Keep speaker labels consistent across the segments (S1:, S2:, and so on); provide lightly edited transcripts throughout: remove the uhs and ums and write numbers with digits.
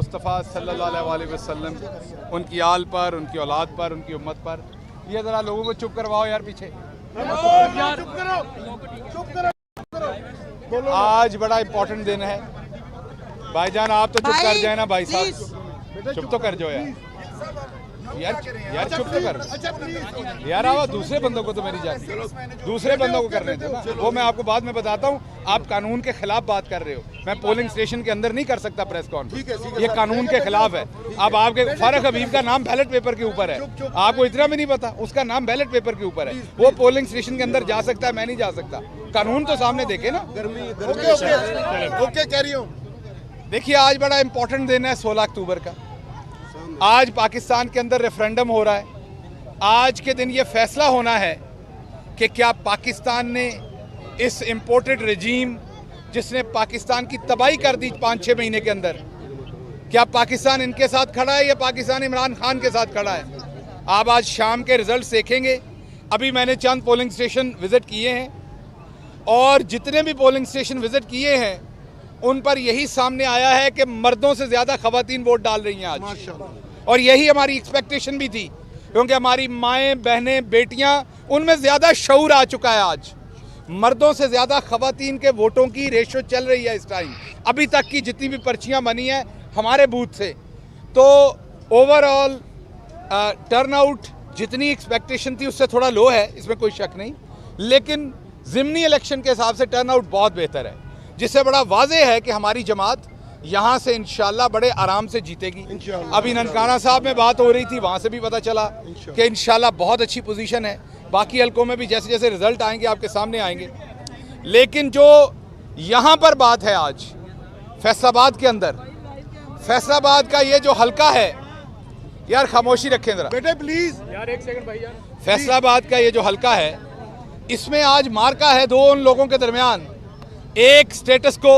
S1: मुस्तफ़ा सल्लल्लाहु अलैहि वसल्लम, उनकी आल पर, उनकी औलाद पर, उनकी उम्मत पर। ये ज़रा लोगों को चुप करवाओ यार पीछे। आज बड़ा इम्पोर्टेंट दिन है भाईजान, आप तो चुप कर जाए ना भाई साहब, चुप तो कर जाओ यार चुप तो कर यार। आओ दूसरे बंदों को तो मेरी जाती, दूसरे बंदों को करने दो ना, वो मैं आपको बाद में बताता हूँ। आप कानून के खिलाफ बात कर रहे हो, मैं पोलिंग स्टेशन के अंदर नहीं कर सकता प्रेस कॉन्फ्रेंस, ये कानून के खिलाफ है। अब आपके फारूक हबीब का नाम बैलेट पेपर के ऊपर है, आपको इतना भी नहीं पता, उसका नाम बैलेट पेपर के ऊपर है, वो पोलिंग स्टेशन के अंदर जा सकता है, मैं नहीं जा सकता। कानून तो सामने देखे ना।
S2: ओके कह रही हूँ।
S1: देखिए आज बड़ा इंपॉर्टेंट दिन है 16 अक्टूबर का। आज पाकिस्तान के अंदर रेफरेंडम हो रहा है। आज के दिन ये फैसला होना है कि क्या पाकिस्तान ने इस इम्पोर्टेड रजीम जिसने पाकिस्तान की तबाही कर दी 5-6 महीने के अंदर, क्या पाकिस्तान इनके साथ खड़ा है या पाकिस्तान इमरान खान के साथ खड़ा है। आप आज शाम के रिजल्ट देखेंगे। अभी मैंने चंद पोलिंग स्टेशन विजिट किए हैं और जितने भी पोलिंग स्टेशन विजिट किए हैं उन पर यही सामने आया है कि मर्दों से ज़्यादा ख़वातीन वोट डाल रही हैं आज, और यही हमारी एक्सपेक्टेशन भी थी, क्योंकि हमारी माएँ, बहनें, बेटियां, उनमें ज़्यादा शऊर आ चुका है। आज मर्दों से ज़्यादा ख़वातीन के वोटों की रेशो चल रही है इस टाइम। अभी तक की जितनी भी पर्चियां बनी हैं हमारे बूथ से, तो ओवरऑल टर्नआउट जितनी एक्सपेक्टेशन थी उससे थोड़ा लो है, इसमें कोई शक नहीं, लेकिन ज़िमनी इलेक्शन के हिसाब से टर्नआउट बहुत बेहतर है, जिससे बड़ा वाज़ेह है कि हमारी जमात यहाँ से इंशाल्लाह बड़े आराम से जीतेगी। अभी ननकाना साहब में बात हो रही थी, वहाँ से भी पता चला कि इंशाल्लाह बहुत अच्छी पोजीशन है। बाकी हलकों में भी जैसे जैसे रिजल्ट आएंगे आपके सामने आएंगे। लेकिन जो यहाँ पर बात है आज फैसलाबाद के अंदर, फैसलाबाद का ये जो हलका है, यार खामोशी रखें जरा
S2: बेटे प्लीज
S1: यार, एक सेकंड भाई यार। फैसलाबाद का ये जो हलका है, इसमें आज मार्का है दो उन लोगों के दरमियान, एक स्टेटस को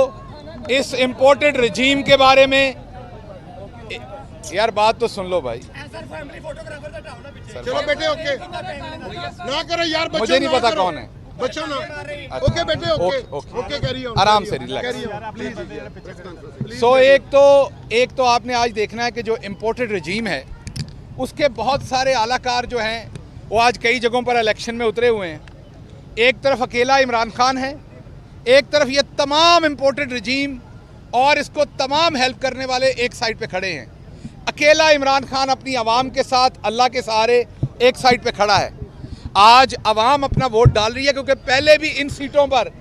S1: इस इम्पोर्टेड रजीम के बारे में। यार बात तो सुन लो भाई।
S2: चलो बेटे ओके ना करो यार,
S1: मुझे नहीं पता कौन है,
S2: बच्चों ना। ओके बेटे ओके कह रही हूँ,
S1: आराम से रिलैक्स। सो एक तो आपने आज देखना है कि जो इम्पोर्टेड रजीम है उसके बहुत सारे आलाकार जो हैं वो आज कई जगहों पर इलेक्शन में उतरे हुए हैं। एक तरफ अकेला इमरान खान है, एक तरफ ये तमाम इम्पोर्टेड रजीम और इसको तमाम हेल्प करने वाले एक साइड पे खड़े हैं। अकेला इमरान खान अपनी आवाम के साथ अल्लाह के सहारे एक साइड पे खड़ा है। आज आवाम अपना वोट डाल रही है, क्योंकि पहले भी इन सीटों पर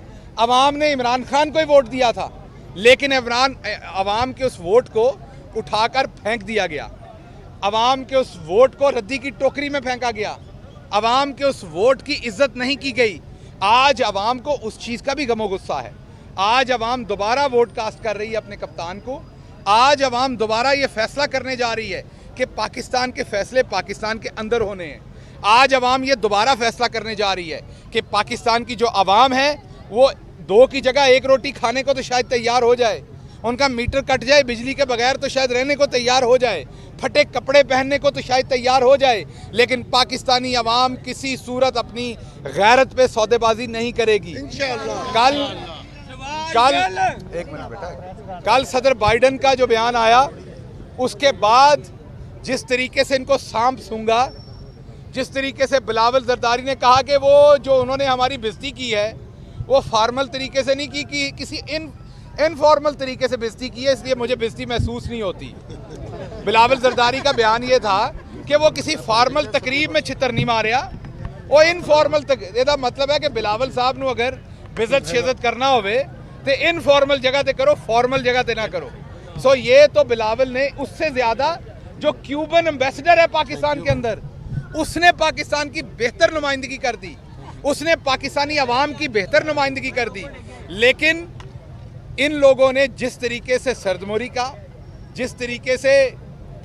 S1: आवाम ने इमरान खान को ही वोट दिया था, लेकिन आवाम के उस वोट को उठाकर फेंक दिया गया, आवाम के उस वोट को रद्दी की टोकरी में फेंका गया, आवाम के उस वोट की इज्जत नहीं की गई। आज आवाम को उस चीज़ का भी गमो गुस्सा है। आज आवाम दोबारा वोट कास्ट कर रही है अपने कप्तान को। आज आवाम दोबारा ये फैसला करने जा रही है कि पाकिस्तान के फैसले पाकिस्तान के अंदर होने हैं। आज आवाम ये दोबारा फैसला करने जा रही है कि पाकिस्तान की जो आवाम है वो 2 की जगह 1 रोटी खाने को तो शायद तैयार हो जाए, उनका मीटर कट जाए बिजली के बगैर तो शायद रहने को तैयार हो जाए, फटे कपड़े पहनने को तो शायद तैयार हो जाए, लेकिन पाकिस्तानी अवाम किसी सूरत अपनी गैरत पे सौदेबाजी नहीं करेगी। कल सदर बाइडन का जो बयान आया, उसके बाद जिस तरीके से इनको सांप सूंघा, जिस तरीके से बिलावल जरदारी ने कहा कि वो जो उन्होंने हमारी बेइज्जती की है वो फॉर्मल तरीके से नहीं की, कि किसी इनफॉर्मल तरीके से बेइज्जती की है, इसलिए मुझे बेइज्जती महसूस नहीं होती। बिलावल जरदारी का बयान ये था कि वो किसी फॉर्मल तकरीब में छितर नहीं मारिया, वो इनफॉर्मल ਇਹਦਾ मतलब है कि बिलावल साहब ਨੂੰ अगर बेइज्जत शेजत करना होवे तो इनफॉर्मल जगह ते करो, फॉर्मल जगह ते ना करो। सो ये तो बिलावल ने, उससे ज़्यादा जो क्यूबन एम्बेसडर है पाकिस्तान के अंदर, उसने पाकिस्तान की बेहतर नुमाइंदगी कर दी, उसने पाकिस्तानी अवाम की बेहतर नुमाइंदगी कर दी। लेकिन इन लोगों ने जिस तरीके से सरदमोरी का, जिस तरीके से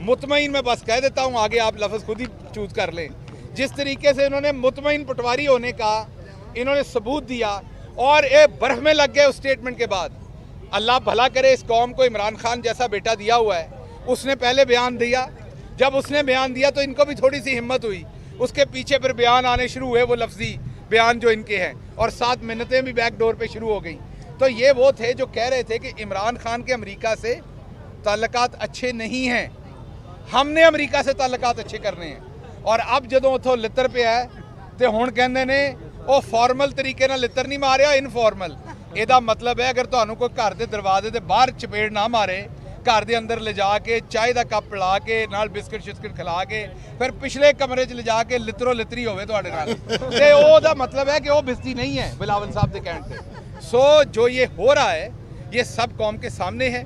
S1: मुतमईन, मैं बस कह देता हूँ आगे आप लफ्ज़ खुद ही चूज कर लें, जिस तरीके से इन्होंने मुतमईन पटवारी होने का इन्होंने सबूत दिया और ये बर्फ में लग गए उस स्टेटमेंट के बाद। अल्लाह भला करे इस कौम को इमरान खान जैसा बेटा दिया हुआ है, उसने पहले बयान दिया, जब उसने बयान दिया तो इनको भी थोड़ी सी हिम्मत हुई, उसके पीछे फिर बयान आने शुरू हुए, वो लफ्जी बयान जो इनके हैं, और 7 मिन्नतें भी बैक डोर पे शुरू हो गई। तो ये वो थे जो कह रहे थे कि इमरान खान के अमेरिका से ताल्लुकात अच्छे नहीं हैं। हमने अमेरिका से ताल्लुकात अच्छे करने हैं। और अब ਜਦੋਂ ਉਥੋਂ ਲਿੱਤਰ ਪਿਆ ਤੇ ਹੁਣ ਕਹਿੰਦੇ ਨੇ ਉਹ ਫਾਰਮਲ ਤਰੀਕੇ ਨਾਲ ਲਿੱਤਰ ਨਹੀਂ ਮਾਰਿਆ, ਇਨਫਾਰਮਲ। ਇਹਦਾ ਮਤਲਬ ਹੈ ਅਗਰ ਤੁਹਾਨੂੰ ਕੋਈ ਘਰ ਦੇ ਦਰਵਾਜ਼ੇ ਦੇ ਬਾਹਰ ਚਪੇੜ ਨਾ ਮਾਰੇ, घर के अंदर ले जाके चाय का कप पिला के नाल बिस्किट शिस्किट खिला के फिर पिछले कमरे च ले जाके लित्रो लितरी होवे तुहाडे नाल, ते ओहदा मतलब है कि वो बिस्ती नहीं है बिलावल साहब के कहने पे। सो जो ये हो रहा है ये सब कौम के सामने है।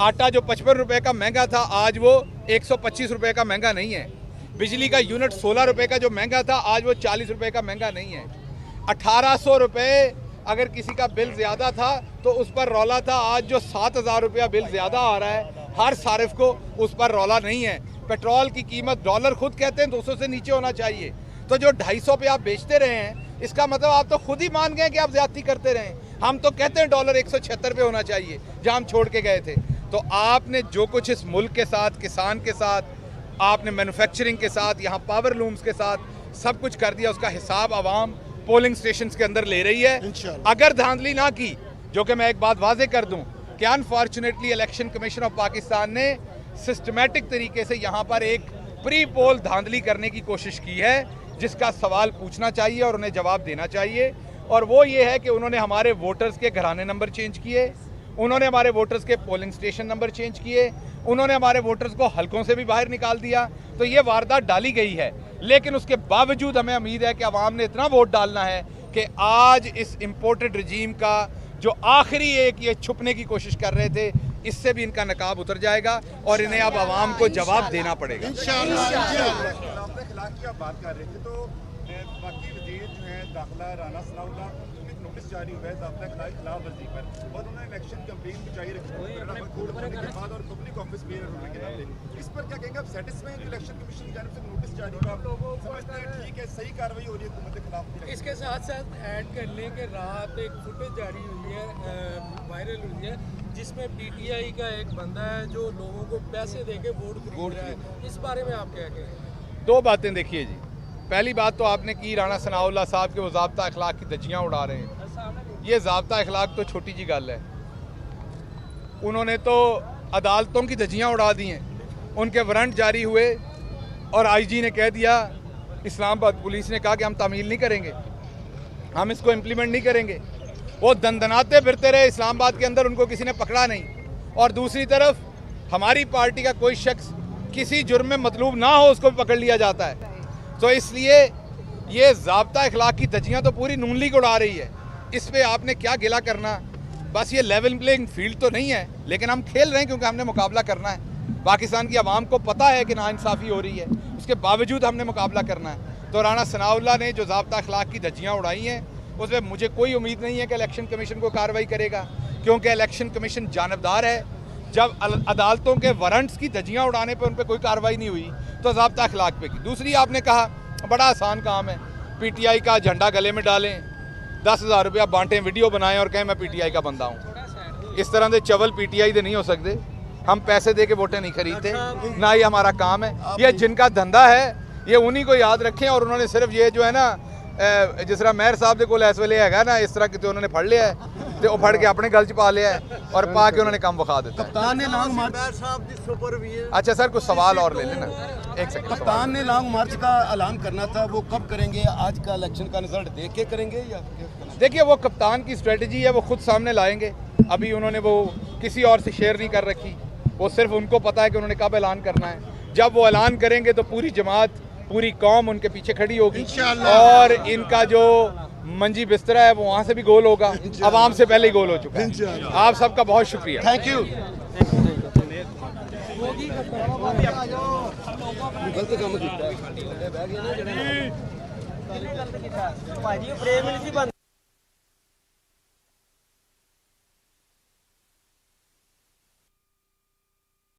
S1: आटा जो 55 रुपए का महंगा था आज वो 125 रुपए का महंगा नहीं है। बिजली का यूनिट 16 रुपए का जो महंगा था आज वो 40 रुपए का महंगा नहीं है। 1800 रुपए अगर किसी का बिल ज़्यादा था तो उस पर रौला था, आज जो 7000 रुपया बिल ज़्यादा आ रहा है हर सारिफ को, उस पर रौला नहीं है। पेट्रोल की कीमत डॉलर खुद कहते हैं 200 से नीचे होना चाहिए, तो जो 250 पे आप बेचते रहे हैं इसका मतलब आप तो खुद ही मान गए कि आप ज़्यादती करते रहे। हम तो कहते हैं डॉलर 176 पे होना चाहिए जहाँ हम छोड़ के गए थे। तो आपने जो कुछ इस मुल्क के साथ, किसान के साथ, आपने मैन्युफैक्चरिंग के साथ, यहाँ पावर लूम्स के साथ सब कुछ कर दिया, उसका हिसाब आवाम पोलिंग स्टेशंस के अंदर ले रही है। अगर धांधली ना की, जो कि मैं एक बात वाजे कर दूं कि unfortunately election commission of Pakistan ने सिस्टमैटिक तरीके से यहाँ पर एक प्री पोल धांधली करने की कोशिश की है, जिसका सवाल पूछना चाहिए और उन्हें जवाब देना चाहिए। और वो ये है कि उन्होंने हमारे वोटर्स के घराने नंबर चेंज किए, उन्होंने हमारे वोटर्स के पोलिंग स्टेशन नंबर चेंज किए, उन्होंने हमारे वोटर्स को हलकों से भी बाहर निकाल दिया। तो ये वारदात डाली गई है, लेकिन उसके बावजूद हमें उम्मीद है कि अवाम ने इतना वोट डालना है कि आज इस इम्पोर्टेड रजीम का जो आखिरी एक ये छुपने की कोशिश कर रहे थे, इससे भी इनका नकाब उतर जाएगा और इन्हें अब अवाम को जवाब देना पड़ेगा।
S3: बात कर रहे थे तो बाकी वजीर जो है दाखिला राना सनाउल्लाह नोटिस जारी हुआ है ज़ाब्ता खिलाफ वर्जी पर, और उन्होंने इलेक्शन कैंपेन भी जारी रखी के बाद और पब्लिक ऑफिस में होने के नाते इस पर क्या कहेंगे आप? सेटिस्फाइड इलेक्शन कमीशन की जानिब से नोटिस जारी हुआ, आप समझते हैं ठीक है, सही कार्रवाई हो रही है हुकूमत के खिलाफ?
S4: इसके साथ साथ ऐड कर लें कि रात एक फुटेज जारी हुई है, वायरल हुई है, जिसमें पीटीआई का एक बंदा है जो लोगों को पैसे देके वोट खरीद रहा है। इस बारे में आप क्या कहेंगे?
S1: दो बातें देखिए जी। पहली बात तो आपने की राना सनाउल्लाह साहब के वो ज़ाब्ता अखलाक की धज्जियाँ उड़ा रहे हैं। ये ज़ाब्ता अखलाक तो छोटी जी गल है, उन्होंने तो अदालतों की धज्जियाँ उड़ा दी हैं। उनके वारंट जारी हुए और आईजी ने कह दिया, इस्लामाबाद पुलिस ने कहा कि हम तामील नहीं करेंगे, हम इसको इम्प्लीमेंट नहीं करेंगे। वो दंदनाते फिरते रहे इस्लामाबाद के अंदर, उनको किसी ने पकड़ा नहीं। और दूसरी तरफ हमारी पार्टी का कोई शख्स किसी जुर्म में मतलूब ना हो उसको भी पकड़ लिया जाता है। तो इसलिए ये ज़ाब्ता अखलाक की धज्जियाँ तो पूरी नून लीग उड़ा रही है। इस पर आपने क्या गिला करना? बस ये लेवल प्लेइंग फील्ड तो नहीं है, लेकिन हम खेल रहे हैं क्योंकि हमने मुकाबला करना है। पाकिस्तान की आवाम को पता है कि नाइंसाफ़ी हो रही है, उसके बावजूद हमने मुकाबला करना है। तो राना सनाउल्लाह ने जो ज़ाब्ता अखलाक की धज्जियाँ उड़ाई हैं, उसमें मुझे कोई उम्मीद नहीं है कि इलेक्शन कमीशन को कार्रवाई करेगा, क्योंकि इलेक्शन कमीशन जानबदार है। जब अदालतों के वारंट्स की धज्जियाँ उड़ाने पर उन पर कोई कार्रवाई नहीं हुई तो ज़ाब्ता अखलाक पे की। दूसरी आपने कहा बड़ा आसान काम है, पीटीआई का झंडा गले में डालें, 10,000 रुपया बांटें, वीडियो बनाएं और कहें मैं पीटीआई का बंदा हूँ। इस तरह के चवल पीटीआई दे नहीं हो सकते। हम पैसे दे के वोटें नहीं खरीदते, ना ये हमारा काम है। ये जिनका धंधा है ये उन्हीं को याद रखें। और उन्होंने सिर्फ ये जो है ना, जिस तरह मेयर साहब के कोल इस वेले है ना, इस तरह कितने उन्होंने फड़ लिया है तो वो फड़ के अपने गल च पा लिया है और पा के उन्होंने काम विखा देता है।
S2: कप्तान ने लॉन्ग मार्च,
S1: अच्छा सर कुछ सवाल और ले लेना, एक सेकंड।
S2: कप्तान ने लॉन्ग मार्च का ऐलान करना था, वो कब करेंगे? आज का इलेक्शन का रिजल्ट देख के करेंगे या?
S1: देखिए वो कप्तान की स्ट्रेटजी है, वो खुद सामने लाएंगे। अभी उन्होंने वो किसी और से शेयर नहीं कर रखी, वो सिर्फ उनको पता है कि उन्होंने कब ऐलान करना है। जब वो ऐलान करेंगे तो पूरी जमात, पूरी कौम उनके पीछे खड़ी होगी और इनका जो मंजी बिस्तरा है वो वहाँ से भी गोल होगा। आवाम से पहले ही गोल हो चुका है। आप सबका बहुत शुक्रिया,
S2: थैंक यू।
S4: ਭਾਜੀ ਫਰੇਮ ਨਹੀਂ ਸੀ ਬੰਦ।